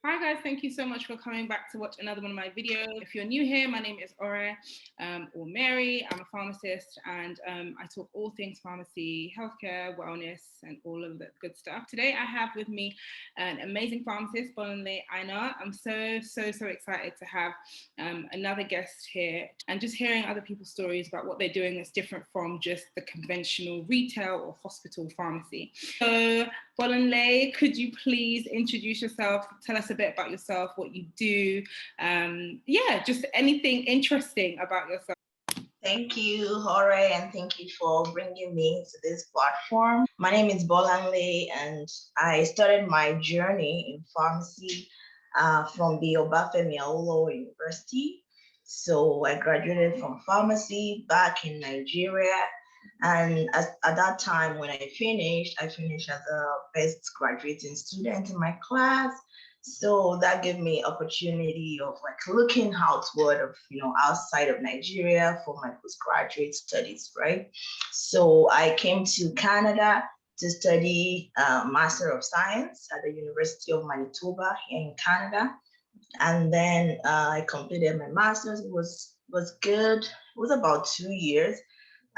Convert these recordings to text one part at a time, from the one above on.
Hi guys, thank you so much for coming back to watch another one of my videos. If you're new here, my name is Ore or Mary. I'm a pharmacist and I talk all things pharmacy, healthcare, wellness and all of the good stuff. Today I have with me an amazing pharmacist, Bolanle Aina. I'm so excited to have another guest here and just hearing other people's stories about what they're doing that's different from just the conventional retail or hospital pharmacy. So Bolanle, could you please introduce yourself, tell us a bit about yourself, what you do, just anything interesting about yourself. Thank you, Jorge, and thank you for bringing me to this platform. My name is Bolanle, and I started my journey in pharmacy from the Obafemi Awolowo University. So I graduated from pharmacy back in Nigeria. And at that time, when I finished as a best graduating student in my class. So that gave me opportunity of like looking outward of, outside of Nigeria for my postgraduate studies, right? So I came to Canada to study Master of Science at the University of Manitoba here in Canada. And then I completed my master's. It was good. It was about 2 years.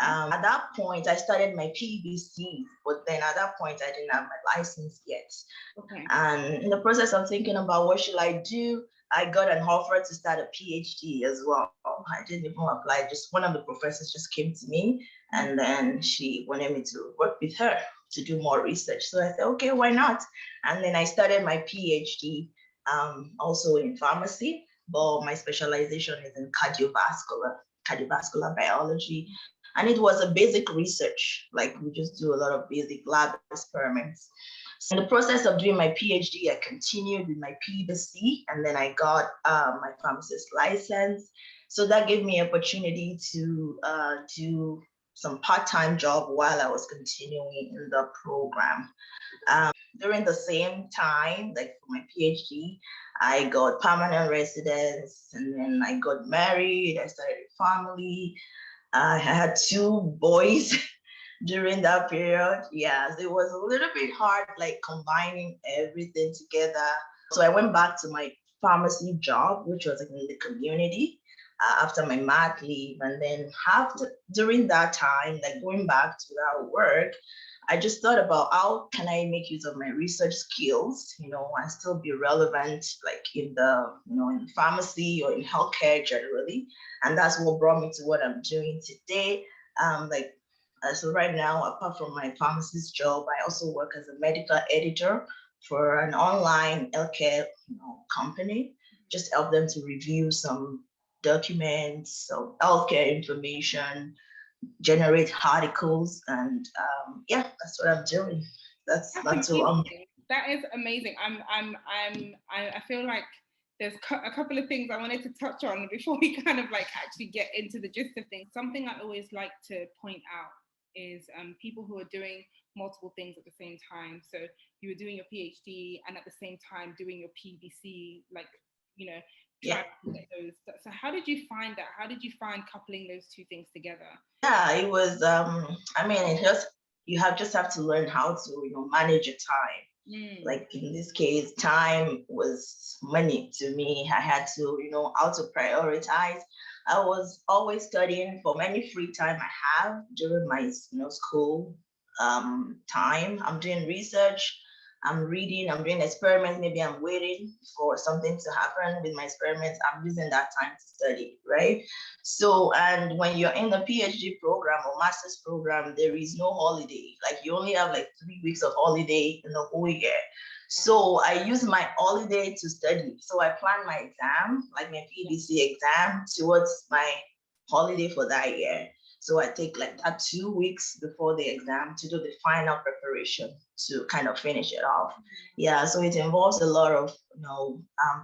At that point, I started my PVC, but then at that point, I didn't have my license yet. Okay. And in the process of thinking about what should I do, I got an offer to start a PhD as well. I didn't even apply. Just one of the professors just came to me, and then she wanted me to work with her to do more research. So I said, okay, why not? And then I started my PhD, also in pharmacy, but my specialization is in cardiovascular biology. And it was a basic research, like we just do a lot of basic lab experiments. So in the process of doing my PhD, I continued with my PVC, and then I got my pharmacist license. So that gave me opportunity to do some part-time job while I was continuing in the program. During the same time, like for my PhD, I got permanent residence, and then I got married. I started a family. I had 2 boys during that period. Yes, it was a little bit hard, like combining everything together. So I went back to my pharmacy job, which was in the community after my mat leave. And then during that time, like going back to that work, I just thought about how can I make use of my research skills, and still be relevant, like in in pharmacy or in healthcare generally. And that's what brought me to what I'm doing today. So right now, apart from my pharmacist job, I also work as a medical editor for an online healthcare company. Just help them to review some documents, some healthcare information, generate articles, and that's what I'm doing. That's who I'm. That is amazing. I feel like there's a couple of things I wanted to touch on before we kind of like actually get into the gist of things. Something I always like to point out is people who are doing multiple things at the same time. So you were doing your PhD and at the same time doing your PVC, like, Yeah. those. So how did you find that? How did you find coupling those two things together? Yeah, it was. You just have to learn how to manage your time. Like in this case, time was money to me. I had to how to prioritize. I was always studying for any free time I have during my school time. I'm doing research, I'm reading, I'm doing experiments. Maybe I'm waiting for something to happen with my experiments. I'm using that time to study, right? So, and when you're in the PhD program or master's program, there is no holiday. Like you only have like 3 weeks of holiday in the whole year. So I use my holiday to study. So I plan my exam, like my PVC exam, towards my holiday for that year. So I take like that 2 weeks before the exam to do the final preparation to kind of finish it off. Yeah, so it involves a lot of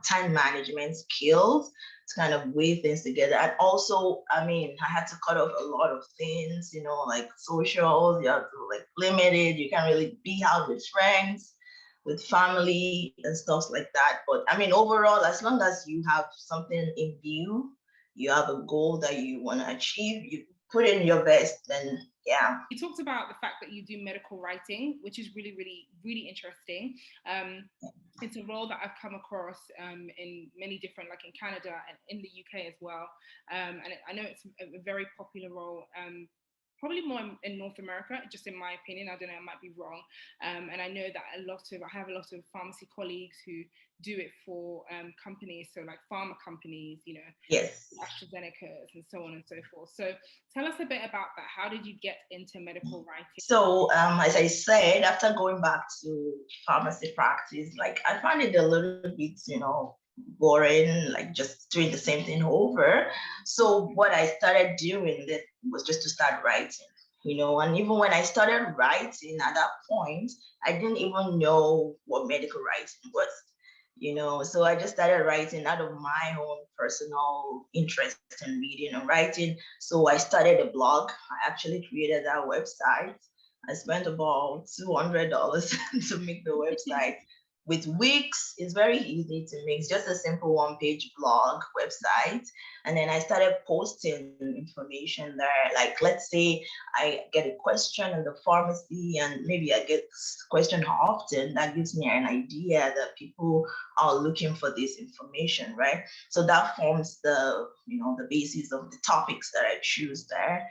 time management skills to kind of weigh things together. And also, I had to cut off a lot of things, like socials. You have to like limit it. You can't really be out with friends, with family and stuff like that. But overall, as long as you have something in view, you have a goal that you want to achieve, you put in your best, then Yeah. You talked about the fact that you do medical writing, which is really, really, really interesting. It's a role that I've come across in many different, like in Canada and in the UK as well. I know it's a very popular role. Probably more in North America, just in my opinion. I don't know, I might be wrong. And I know that I have a lot of pharmacy colleagues who do it for companies, so like pharma companies, you know, Yes. AstraZeneca's and so on and so forth. So tell us a bit about that. How did you get into medical writing? So as I said, after going back to pharmacy practice, like I found it a little bit, boring, like just doing the same thing over. So what I started doing that was just to start writing, and even when I started writing at that point, I didn't even know what medical writing was. So I just started writing out of my own personal interest in reading and writing. So I started a blog. I actually created that website. I spent about $200 to make the website. With Wix, it's very easy to make. It's just a simple one-page blog website. And then I started posting information there. Like, let's say I get a question in the pharmacy and maybe I get question often. That gives me an idea that people are looking for this information, right? So that forms the basis of the topics that I choose there.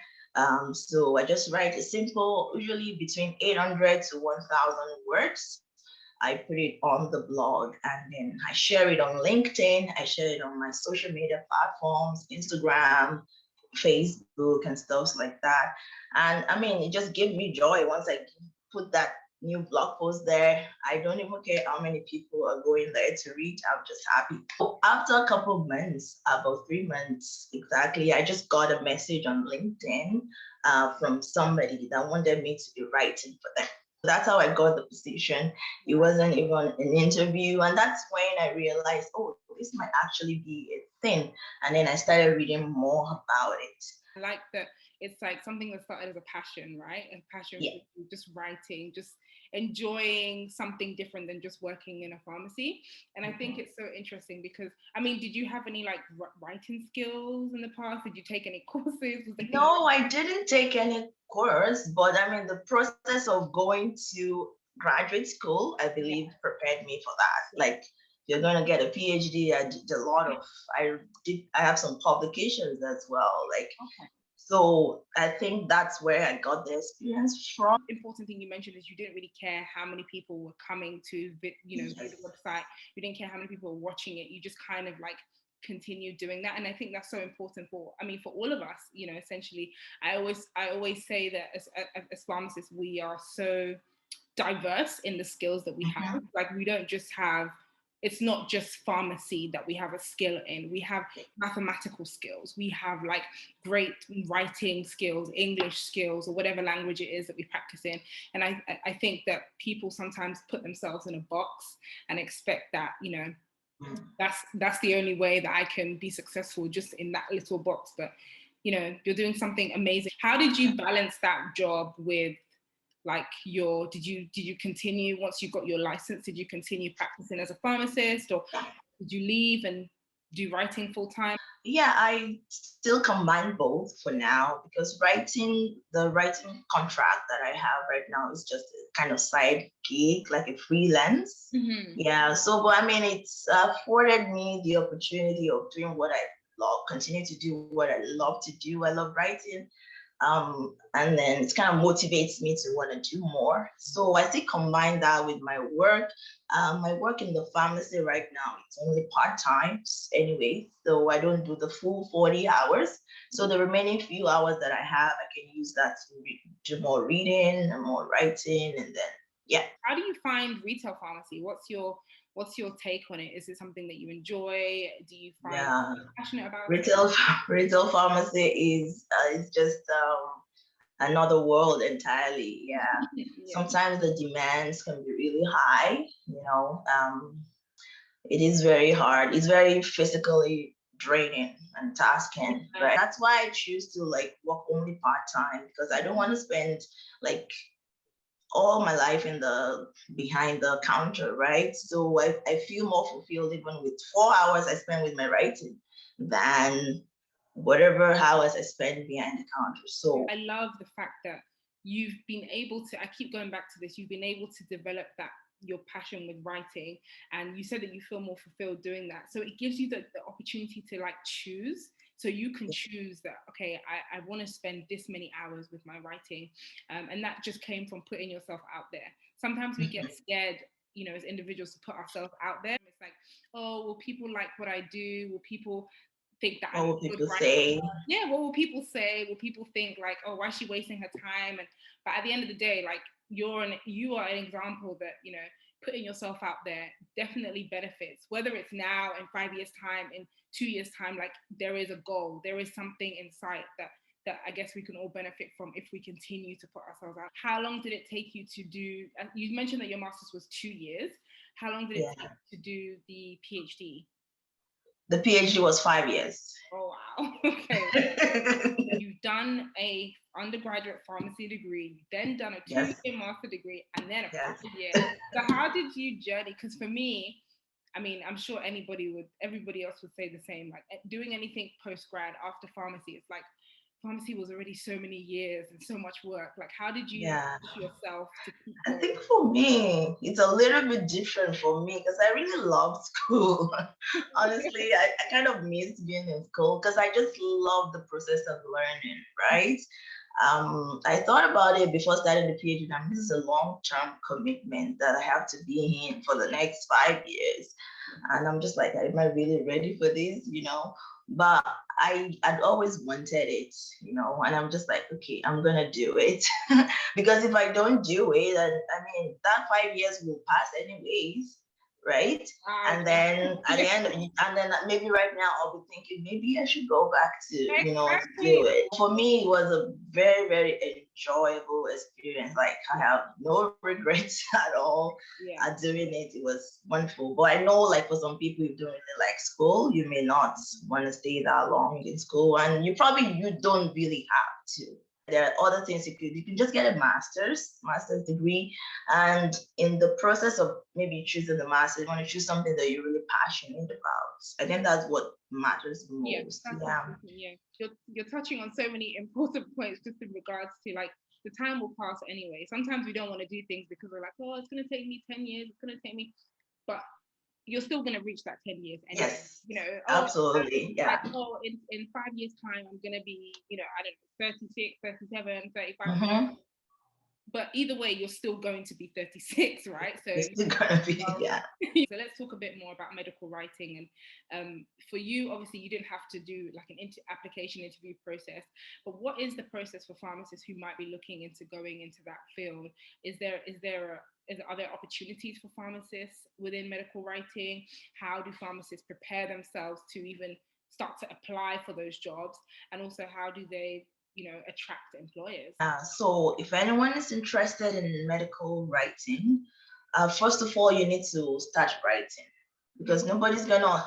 So I just write a simple, usually between 800 to 1,000 words. I put it on the blog and then I share it on LinkedIn. I share it on my social media platforms, Instagram, Facebook, and stuff like that. And I mean, it just gave me joy once I put that new blog post there. I don't even care how many people are going there to read. I'm just happy. After a couple of months, about 3 months exactly, I just got a message on LinkedIn from somebody that wanted me to be writing for them. That's how I got the position. It wasn't even an interview. And that's when I realized, oh, this might actually be a thing. And then I started reading more about it. I like that it's like something that started as a passion, right? A passion for just writing, just enjoying something different than just working in a pharmacy. And I think it's so interesting because, I mean, did you have any like writing skills in the past? Did you take any courses? No, I didn't take any course, but I mean, the process of going to graduate school, I believe, prepared me for that. Like, you're going to get a PhD. I did a lot of, I have some publications as well. Like, so I think that's where I got the experience from. Important thing you mentioned is you didn't really care how many people were coming to, view the website. You didn't care how many people were watching it. You just kind of like continue doing that. And I think that's so important for all of us, essentially. I always say that as pharmacists, we are so diverse in the skills that we have. Like, we don't just have, it's not just pharmacy that we have a skill in. We have mathematical skills. We have like great writing skills, English skills, or whatever language it is that we practice in. And I think that people sometimes put themselves in a box and expect that, that's the only way that I can be successful, just in that little box. But, you're doing something amazing. How did you balance that job with like did you continue once you got your license? Did you continue practicing as a pharmacist, or did you leave and do writing full time? Yeah, I still combine both for now, because the writing contract that I have right now is just a kind of side gig, like a freelance. Yeah, so but I mean, it's afforded me the opportunity of doing what I love, continue to do what I love to do. I love writing. And then it kind of motivates me to want to do more. So I still combine that with my work. My work in the pharmacy right now, it's only part-time anyway, so I don't do the full 40 hours. So the remaining few hours that I have, I can use that to do more reading and more writing, and then, yeah. How do you find retail pharmacy? What's your take on it? Is it something that you enjoy? Do you find passionate about it? Retail pharmacy is just another world entirely. Yeah. Sometimes the demands can be really high. It is very hard. It's very physically draining and tasking. Right. That's why I choose to like work only part-time, because I don't want to spend like all my life behind the counter, right? So I feel more fulfilled even with 4 hours I spend with my writing than whatever hours I spend behind the counter. So I love the fact that you've been able to, I keep going back to this, you've been able to develop that, your passion with writing, and you said that you feel more fulfilled doing that. So it gives you the opportunity to like choose. So you can choose that, okay, I want to spend this many hours with my writing. And that just came from putting yourself out there. Sometimes we get scared, you know, as individuals to put ourselves out there. It's like, oh, will people like what I do? Will people think that what I'm a will good people writer? say? Yeah, what will people say? Will people think like, oh, why is she wasting her time? And but at the end of the day, like you are an example that, you know, putting yourself out there definitely benefits, whether it's now, in 5 years time, in 2 years time. Like there is a goal, there is something in sight that I guess we can all benefit from if we continue to put ourselves out. How long did it take you to do, you mentioned that your master's was 2 years. How long did it take to do the PhD? The PhD was 5 years. Oh wow. Okay. You've done a undergraduate pharmacy degree, then done a Yes. 2-year master degree, and then a Yes. 5 year. So how did you journey? Because for me, I mean, I'm sure everybody else would say the same. Like doing anything post grad after pharmacy, it's like pharmacy was already so many years and so much work. Like, how did you Yeah. push yourself to keep I going? think for me, it's a little bit different for me because I really loved school. Honestly, I kind of missed being in school because I just love the process of learning, right? I thought about it before starting the PhD, and this is a long-term commitment that I have to be in for the next 5 years. And I'm just like, am I really ready for this? You know, but I'd always wanted it, you know, and I'm just like, okay, I'm gonna do it. Because if I don't do it, and I mean that 5 years will pass anyways, right? And then at the end, and then maybe right now I'll be thinking maybe I should go back to, you know, to do it. For me, it was a very, very enjoyable experience. Like I have no regrets at all at doing it. It was wonderful. But I know, like for some people, you're doing it like school, you may not want to stay that long in school, and you don't really have to. There are other things you can just get a master's degree, and in the process of maybe choosing the master, you want to choose something that you're really passionate about. I think that's what matters most. Yeah. You're touching on so many important points just in regards to like the time will pass anyway. Sometimes we don't want to do things because we're like, oh, it's gonna take me 10 years, it's gonna take me, but you're still going to reach that 10 years anyway. Yes, you know, absolutely. Yeah. Like, oh, in 5 years time, I'm going to be, you know, I don't know, 36, 37, 35. Mm-hmm. But either way, you're still going to be 36, right? So it's still going to be, yeah. So let's talk a bit more about medical writing. And for you, obviously, you didn't have to do like an application interview process. But what is the process for pharmacists who might be looking into going into that field? Are there opportunities for pharmacists within medical writing? How do pharmacists prepare themselves to even start to apply for those jobs? And also, how do they, you know, attract employers? So if anyone is interested in medical writing, first of all, you need to start writing, because nobody's gonna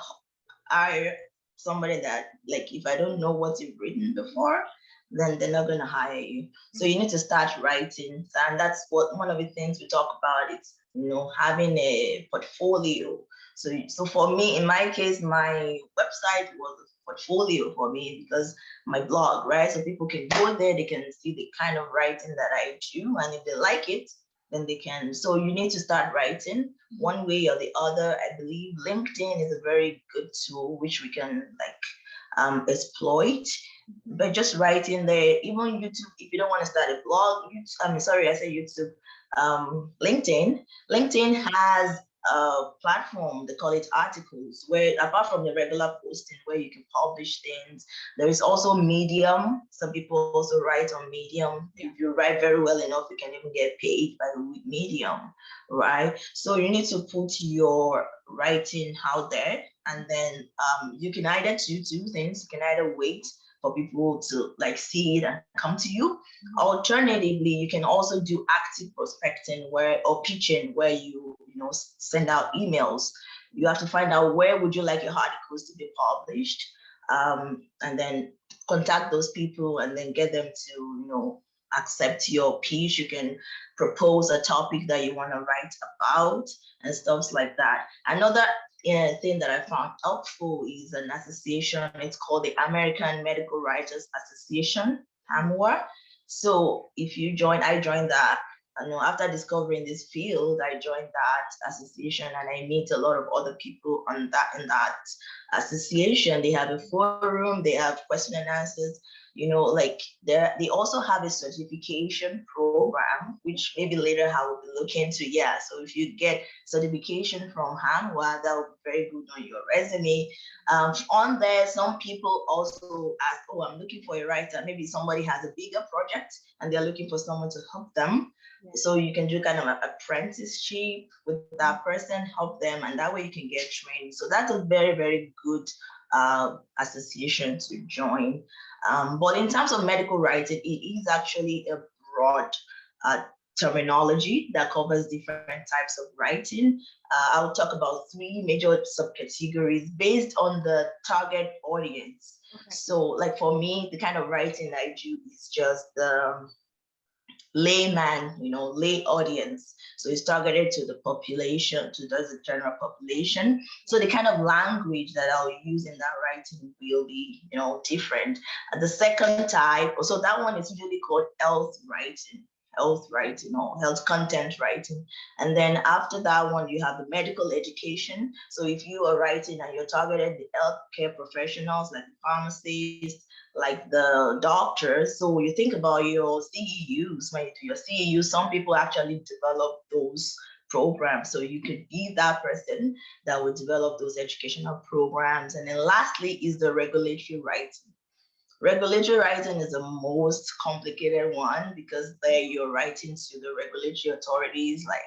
hire somebody that, like, if I don't know what you've written before, then they're not gonna hire you. So you need to start writing, and that's what one of the things we talk about. It's, you know, having a portfolio. So for me, in my case, my website was a portfolio for me, because my blog, right? So people can go there, they can see the kind of writing that I do, and if they like it, then they can. So you need to start writing one way or the other. I believe LinkedIn is a very good tool which we can exploit. But just writing there, even YouTube, if you don't want to start a blog, I say YouTube, LinkedIn. LinkedIn has a platform, they call it articles, where apart from the regular posting where you can publish things, there is also Medium. Some people also write on Medium. If you write very well enough, you can even get paid by Medium, right? So you need to put your writing out there, and then you can either do two things. You can either wait for people to like see it and come to you. Alternatively, you can also do active prospecting or pitching, where you send out emails. You have to find out where would you like your articles to be published, and then contact those people and then get them to accept your pitch. You can propose a topic that you want to write about and stuff like that. Another thing that I found helpful is an association. It's called the American Medical Writers Association, AMWA. So if you join, I joined that. After discovering this field, I joined that association, and I meet a lot of other people on that in that association. They have a forum, they have question and answers. Like they also have a certification program, which maybe later I will be looking into. Yeah, so if you get certification from Hanwha, that would be very good on your resume. On there, some people also ask, oh, I'm looking for a writer. Maybe somebody has a bigger project and they're looking for someone to help them. Yeah. So you can do kind of an apprenticeship with that person, help them, and that way you can get trained. So that's a very, very good association to join. But in terms of medical writing, it is actually a broad terminology that covers different types of writing. I'll talk about 3 major subcategories based on the target audience. Okay. So like for me, the kind of writing I do is just layman, lay audience. So it's targeted to the population, to the general population. So the kind of language that I'll use in that writing will be, different. The second type, so that one is usually called health writing or health content writing. And then after that one, you have the medical education. So if you are writing and you're targeted the healthcare professionals like the pharmacists, like the doctors. So you think about your CEUs, when you do your CEUs, some people actually develop those programs. So you could be that person that would develop those educational programs. And then lastly is the regulatory writing. Regulatory writing is the most complicated one because there you're writing to the regulatory authorities like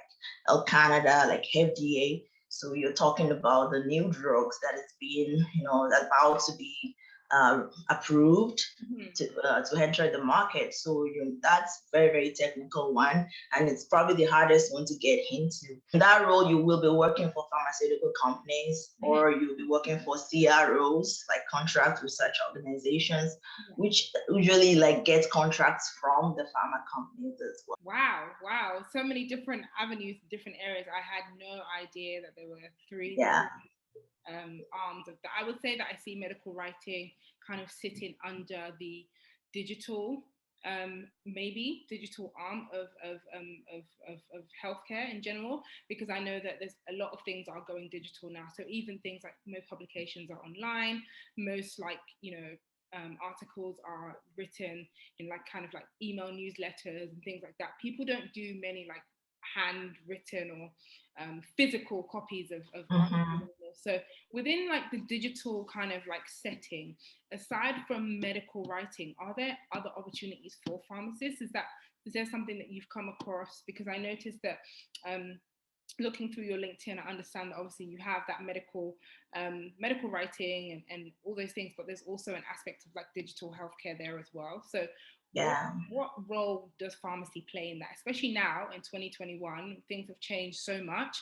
Health Canada, like FDA. So you're talking about the new drugs that is being, that's about to be approved to enter the market. So that's very, very technical one, and it's probably the hardest one to get into. In that role, you will be working for pharmaceutical companies, or you'll be working for CROs, like contract research organizations, which usually like get contracts from the pharma companies as well. Wow. So many different avenues, different areas. I had no idea that there were 3 arms of that. I would say that I see medical writing kind of sitting under the digital, maybe digital arm of healthcare in general, because I know that there's a lot of things are going digital now. So even things like most publications are online, most articles are written in like kind of like email newsletters and things like that. People don't do many like handwritten or physical copies of articles. So within like the digital kind of like setting, aside from medical writing, are there other opportunities for pharmacists? Is there something that you've come across? Because I noticed that looking through your LinkedIn, I understand that obviously you have that medical writing and all those things, but there's also an aspect of like digital healthcare there as well. So what role does pharmacy play in that, especially now in 2021? Things have changed so much.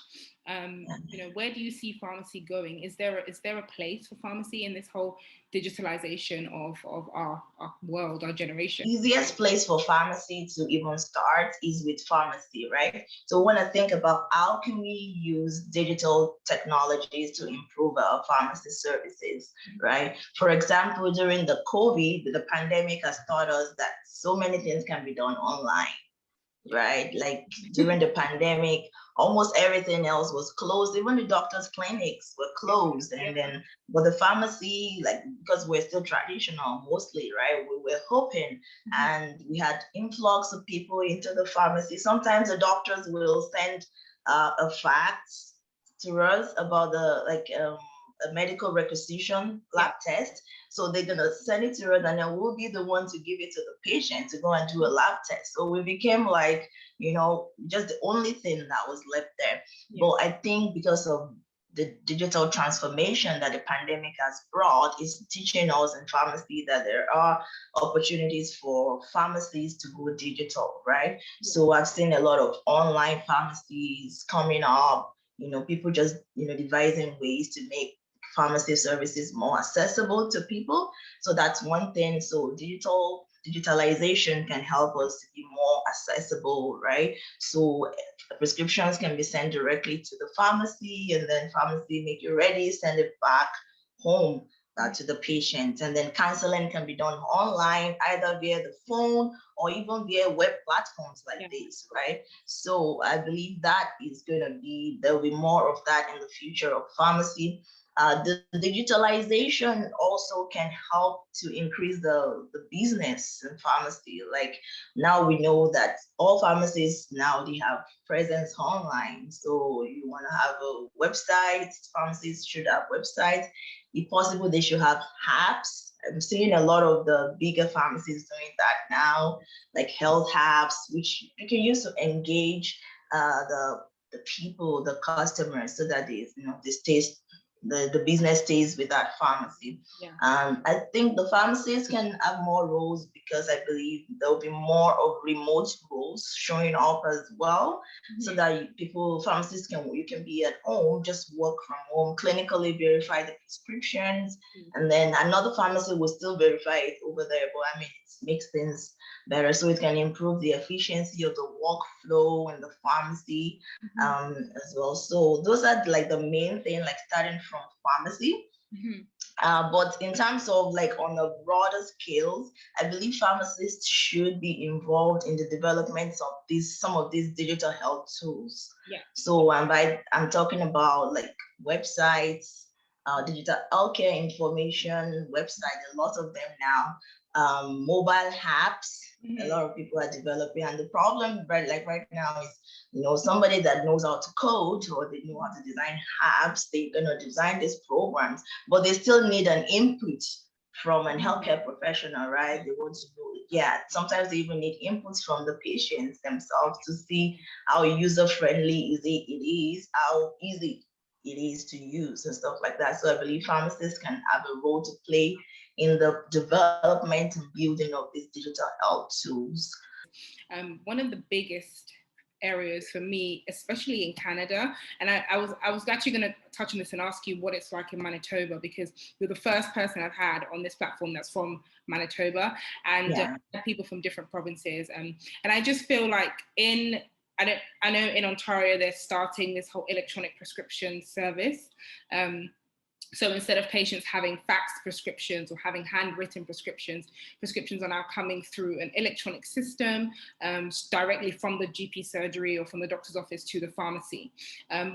Where do you see pharmacy going? Is there a place for pharmacy in this whole digitalization of our world, our generation? Easiest place for pharmacy to even start is with pharmacy, right? So when I think about how can we use digital technologies to improve our pharmacy services, right? For example, during the COVID, the pandemic has taught us that so many things can be done online, right? Like during the pandemic, almost everything else was closed. Even the doctors' clinics were closed. But the pharmacy, like, because we're still traditional mostly, right? We were hoping, and we had influx of people into the pharmacy. Sometimes the doctors will send a fax to us about a medical requisition lab test. So they're gonna send it to us, and then we'll be the one to give it to the patient to go and do a lab test. So we became like, just the only thing that was left there. But I think because of the digital transformation that the pandemic has brought, is teaching us in pharmacy that there are opportunities for pharmacies to go digital, right? So I've seen a lot of online pharmacies coming up, people just, devising ways to make pharmacy services more accessible to people. So that's one thing. So digital digitalization can help us to be more accessible, right? So prescriptions can be sent directly to the pharmacy, and then pharmacy make you ready, send it back home to the patient. And then counseling can be done online, either via the phone or even via web platforms like this, right? So I believe that is going to be, there'll be more of that in the future of pharmacy. The digitalization also can help to increase the business in pharmacy. Like now we know that all pharmacies now, they have presence online. So you want to have a website, pharmacies should have websites. If possible, they should have apps. I'm seeing a lot of the bigger pharmacies doing that now, like health apps, which you can use to engage the people, the customers, so that they, they stay, the business stays with that pharmacy. I think the pharmacists can have more roles, because I believe there'll be more of remote roles showing up as well, so that pharmacists you can be at home, just work from home, clinically verify the prescriptions, and then another pharmacy will still verify it over there. But I mean, it makes things better, so it can improve the efficiency of the workflow in the pharmacy as well. So those are like the main thing, like starting from pharmacy. But in terms of like on a broader scale, I believe pharmacists should be involved in the development of some of these digital health tools. So I'm talking about like websites, digital healthcare information website, a lot of them now, mobile apps. A lot of people are developing, and the problem right now is, somebody that knows how to code or they know how to design apps, they're gonna design these programs, but they still need an input from an healthcare professional, right? They want to know, sometimes they even need inputs from the patients themselves to see how user-friendly it is, how easy it is to use and stuff like that. So I believe pharmacists can have a role to play in the development and building of these digital health tools. One of the biggest areas for me, especially in Canada, and I was actually going to touch on this and ask you what it's like in Manitoba, because you're the first person I've had on this platform that's from Manitoba, and people from different provinces, and I just feel like I know in Ontario they're starting this whole electronic prescription service. So instead of patients having faxed prescriptions or having handwritten prescriptions are now coming through an electronic system directly from the GP surgery or from the doctor's office to the pharmacy,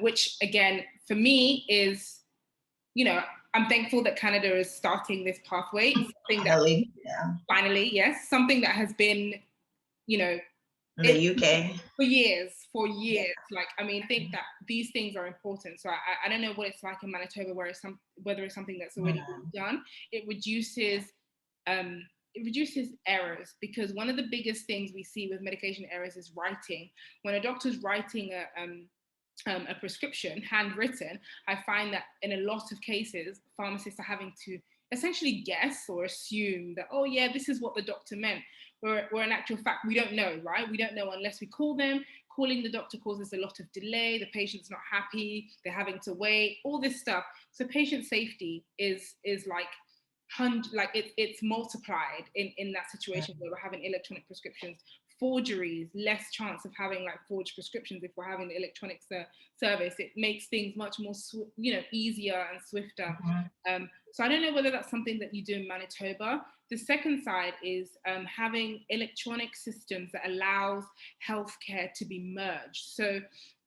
which again, for me is, I'm thankful that Canada is starting this pathway. Finally, yes, something that has been, in the UK for years. Like, I mean, I think that these things are important. So I don't know what it's like in Manitoba, whether it's something that's already been done. It reduces errors, because one of the biggest things we see with medication errors is writing. When a doctor's writing a prescription handwritten, I find that in a lot of cases, pharmacists are having to essentially guess or assume that, oh yeah, this is what the doctor meant. Where in actual fact, we don't know, right? We don't know unless we call them. Calling the doctor causes a lot of delay. The patient's not happy. They're having to wait, all this stuff. So patient safety is like, it's multiplied in that situation where we're having electronic prescriptions. Forgeries, less chance of having like forged prescriptions if we're having the electronic service. It makes things much more easier and swifter. So I don't know whether that's something that you do in Manitoba. The second side is having electronic systems that allows healthcare to be merged. So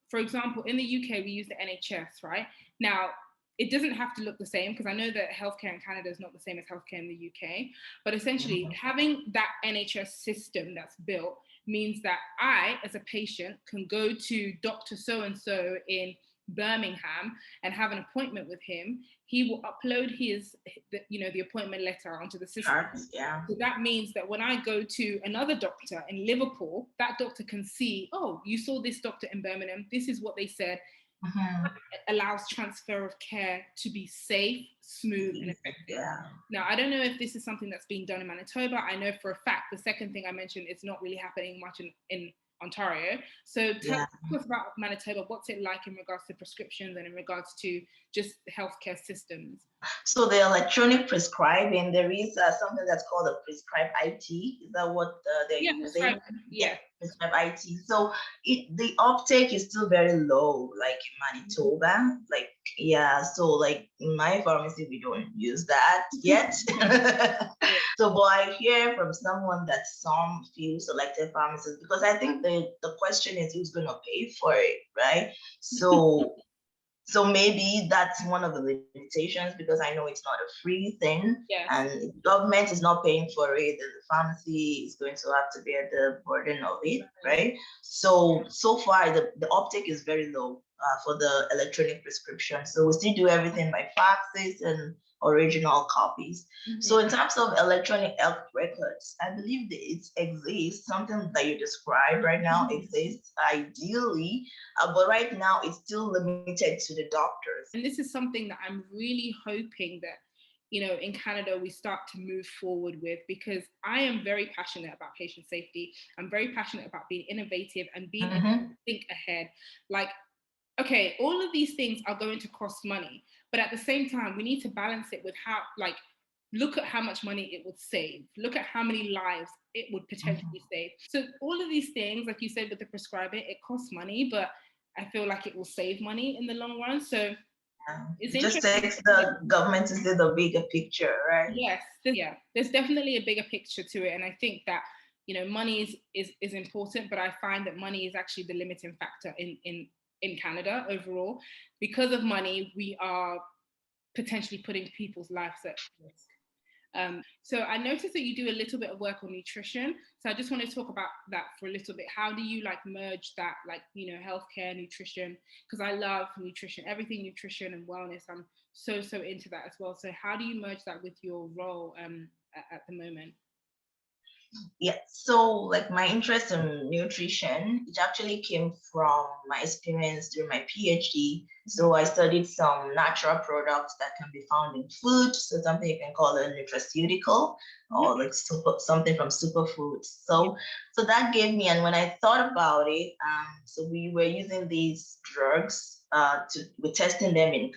for example, in the UK, we use the NHS, right? Now, it doesn't have to look the same, because I know that healthcare in Canada is not the same as healthcare in the UK. But essentially, having that NHS system that's built means that I, as a patient, can go to Dr. So-and-so in Birmingham and have an appointment with him. He will upload the appointment letter onto the system. So that means that when I go to another doctor in Liverpool, that doctor can see, oh, you saw this doctor in Birmingham. This is what they said. It allows transfer of care to be safe, smooth, and effective. Now, I don't know if this is something that's being done in Manitoba. I know for a fact the second thing I mentioned, it's not really happening much in Ontario. So tell Yeah. us about Manitoba. What's it like in regards to prescriptions and in regards to just healthcare systems? So the electronic prescribing, there is something that's called a prescribe IT. Is that what they're Yeah, using? prescribe. Yeah, Yeah. prescribe IT. So the uptake is still very low, like in Manitoba. Like, yeah, so like in my pharmacy, we don't use that yet. Yeah. So, but I hear from someone that some few selected pharmacists, because I think the question is who's going to pay for it, right? So maybe that's one of the limitations, because I know it's not a free thing, Yes. and if government is not paying for it, then the pharmacy is going to have to bear the burden of it, right? So far the uptake is very low for the electronic prescription. So we still do everything by faxes and original copies. So in terms of electronic health records, I believe that it exists. Something that you described right now exists ideally, but right now it's still limited to the doctors. And this is something that I'm really hoping that, in Canada, we start to move forward with, because I am very passionate about patient safety. I'm very passionate about being innovative and being able to think ahead. Like, okay, all of these things are going to cost money, but at the same time, we need to balance it with how, like, look at how much money it would save. Look at how many lives it would potentially save. So all of these things, like you said, with the prescribing, it costs money, but I feel like it will save money in the long run. So it's it just interesting. takes the government to see the bigger picture, right? Yes, there's definitely a bigger picture to it, and I think that money is important, but I find that money is actually the limiting factor in Canada overall. Because of money, we are potentially putting people's lives at risk. So I noticed that you do a little bit of work on nutrition. So I just want to talk about that for a little bit. How do you like merge that, like, healthcare, nutrition? Because I love nutrition, everything nutrition and wellness. I'm so into that as well. So how do you merge that with your role at the moment? Yeah, so like my interest in nutrition, it actually came from my experience during my PhD. So I studied some natural products that can be found in food, so something you can call a nutraceutical, or like something from superfoods. So that gave me, and when I thought about it, so we were using these drugs we're testing them in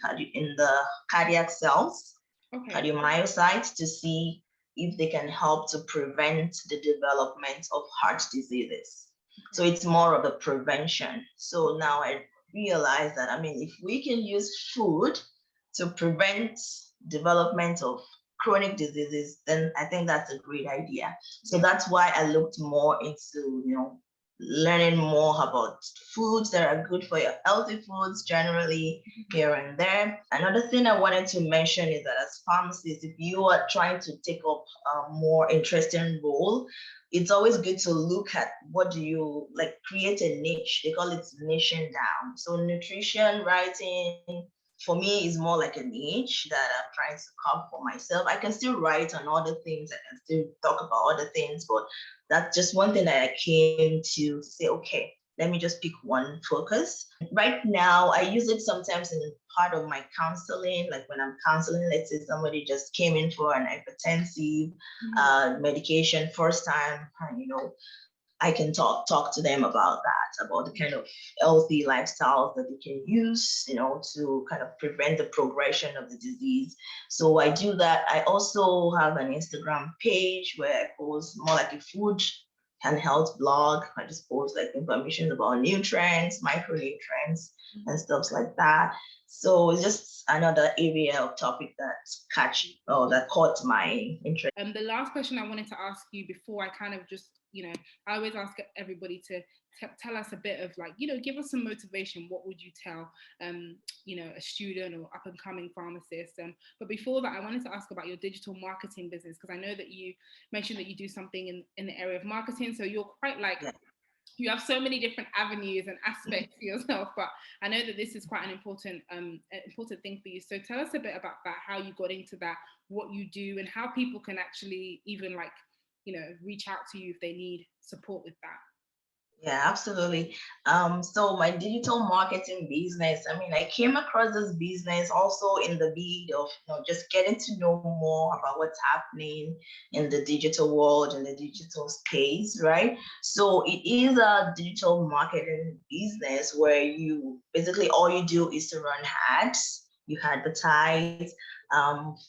the cardiac cells, Okay. cardiomyocytes, to see if they can help to prevent the development of heart diseases. So it's more of a prevention. So now I realize that, I mean, if we can use food to prevent development of chronic diseases, then I think that's a great idea. So that's why I looked more into, learning more about foods that are good for your healthy foods generally here and there. Another thing I wanted to mention is that as pharmacists, if you are trying to take up a more interesting role, it's always good to look at what do you like, create a niche. They call it niching down. So nutrition writing for me is more like a niche that I'm trying to carve for myself. I can still write on other things, I can still talk about other things, but that's just one thing that I came to say, okay, let me just pick one focus. Right now, I use it sometimes in part of my counseling, like when I'm counseling, let's say somebody just came in for an hypertensive medication first time, and I can talk to them about that, about the kind of healthy lifestyles that they can use, to kind of prevent the progression of the disease. So I do that. I also have an Instagram page where I post more like a food and health blog. I just post like information about nutrients, micronutrients, and stuff like that. So it's just another area of topic that caught my interest. The last question I wanted to ask you before I kind of just, I always ask everybody to tell us a bit of, like, give us some motivation. What would you tell, a student or up and coming pharmacist? But before that, I wanted to ask about your digital marketing business, because I know that you mentioned that you do something in the area of marketing. So you're quite like, you have so many different avenues and aspects to yourself, but I know that this is quite an important thing for you. So tell us a bit about that, how you got into that, what you do, and how people can actually even, like, reach out to you if they need support with that. Yeah, absolutely. So my digital marketing business, I mean, I came across this business also in the bid of, just getting to know more about what's happening in the digital world, in the digital space, right? So it is a digital marketing business where you basically all you do is to run ads, you advertise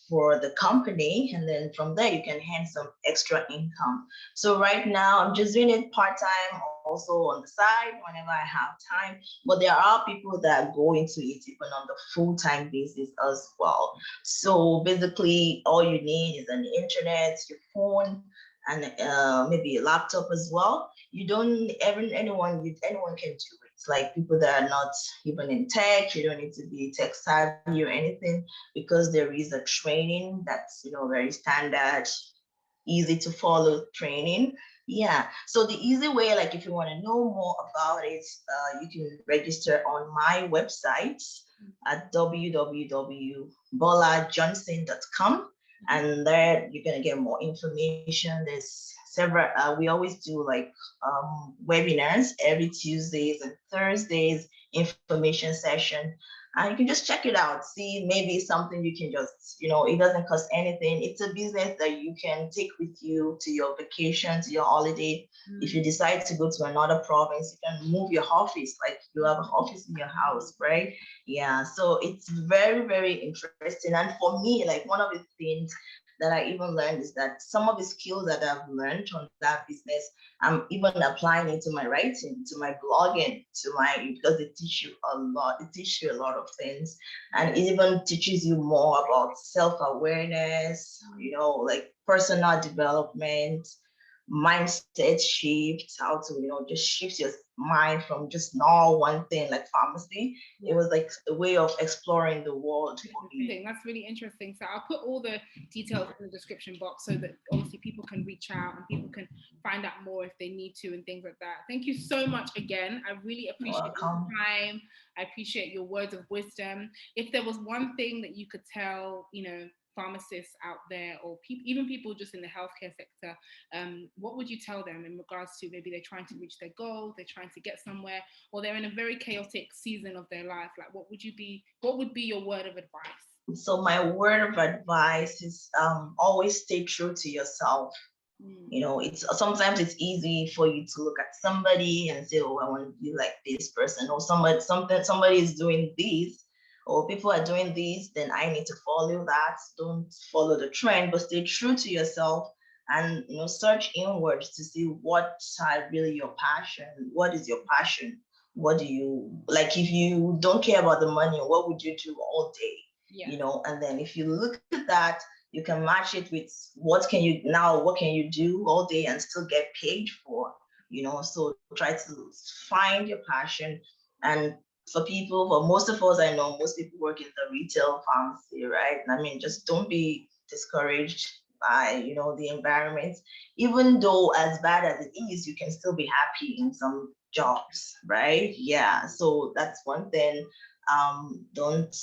for the company, and then from there you can earn some extra income. So right now I'm just doing it part-time, also on the side whenever I have time. But there are people that go into it even on the full-time basis as well. So basically all you need is an internet, your phone, and maybe a laptop as well. You don't anyone can do it. It's like people that are not even in tech, you don't need to be tech savvy or anything, because there is a training that's very standard, easy to follow training. Yeah. So the easy way, like if you want to know more about it, you can register on my website at www.bolajohnson.com. And there you're gonna get more information. There's several. We always do like webinars every Tuesdays and Thursdays, information session, and you can just check it out, see maybe something you can just, it doesn't cost anything. It's a business that you can take with you to your vacation, to your holiday. If you decide to go to another province, you can move your office, like you have an office in your house, right? Yeah, so it's very, very interesting. And for me, like one of the things that I even learned is that some of the skills that I've learned on that business, I'm even applying into my writing, to my blogging, to my, because it teaches you a lot. It teaches you a lot of things. And it even teaches you more about self-awareness, like personal development, mindset shift, how to, just shift your mind from just know one thing like pharmacy. It was like a way of exploring the world for me. That's really interesting. So I'll put all the details in the description box so that obviously people can reach out and people can find out more if they need to and things like that. Thank you so much again. I really appreciate your Welcome. time. I appreciate your words of wisdom. If there was one thing that you could tell, pharmacists out there or even people just in the healthcare sector, what would you tell them in regards to maybe they're trying to reach their goal, they're trying to get somewhere, or they're in a very chaotic season of their life? Like, what would be your word of advice? So my word of advice is always stay true to yourself. It's sometimes it's easy for you to look at somebody and say, oh, I want to be like this person, or somebody is doing this, or people are doing this, then I need to follow that. Don't follow the trend, but stay true to yourself, and search inwards to see what are really your passion. What is your passion? What do you like? If you don't care about the money, what would you do all day? And then if you look at that, you can match it with what can you do all day and still get paid for. So try to find your passion. And for most of us, I know most people work in the retail pharmacy, right? I mean, just don't be discouraged by the environment. Even though as bad as it is, you can still be happy in some jobs, right? Yeah, so that's one thing. Don't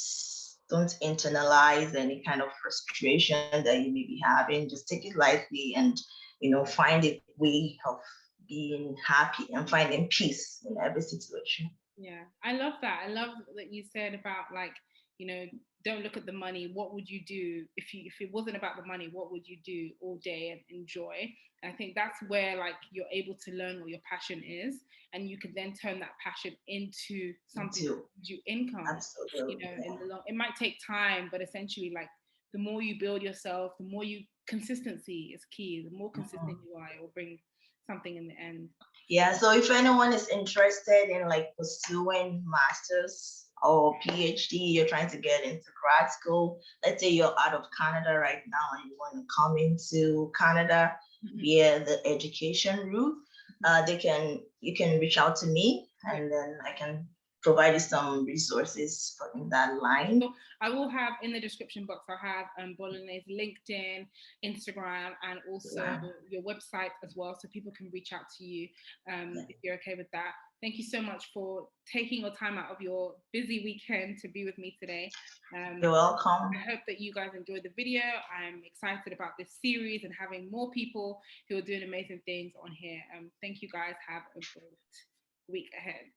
internalize any kind of frustration that you may be having. Just take it lightly, and find a way of being happy and finding peace in every situation. Yeah, I love that. I love that you said about, like, you know, don't look at the money. What would you do if it wasn't about the money? What would you do all day and enjoy? And I think that's where, like, you're able to learn what your passion is, and you can then turn that passion into something that Too. gives you income. Absolutely. In Yeah. the long, it might take time, but essentially, like, the more you build yourself, the more you consistency is key. The more consistent you are, it will bring something in the end. Yeah, so if anyone is interested in like pursuing masters or PhD, you're trying to get into grad school, let's say you're out of Canada right now and you want to come into Canada via the education route, you can reach out to me, and then I can provide you some resources in that line. So I will have in the description box, I'll have Bolanle's LinkedIn, Instagram, and also your website as well, so people can reach out to you if you're okay with that. Thank you so much for taking your time out of your busy weekend to be with me today. You're welcome. I hope that you guys enjoyed the video. I'm excited about this series and having more people who are doing amazing things on here. Thank you guys. Have a great week ahead.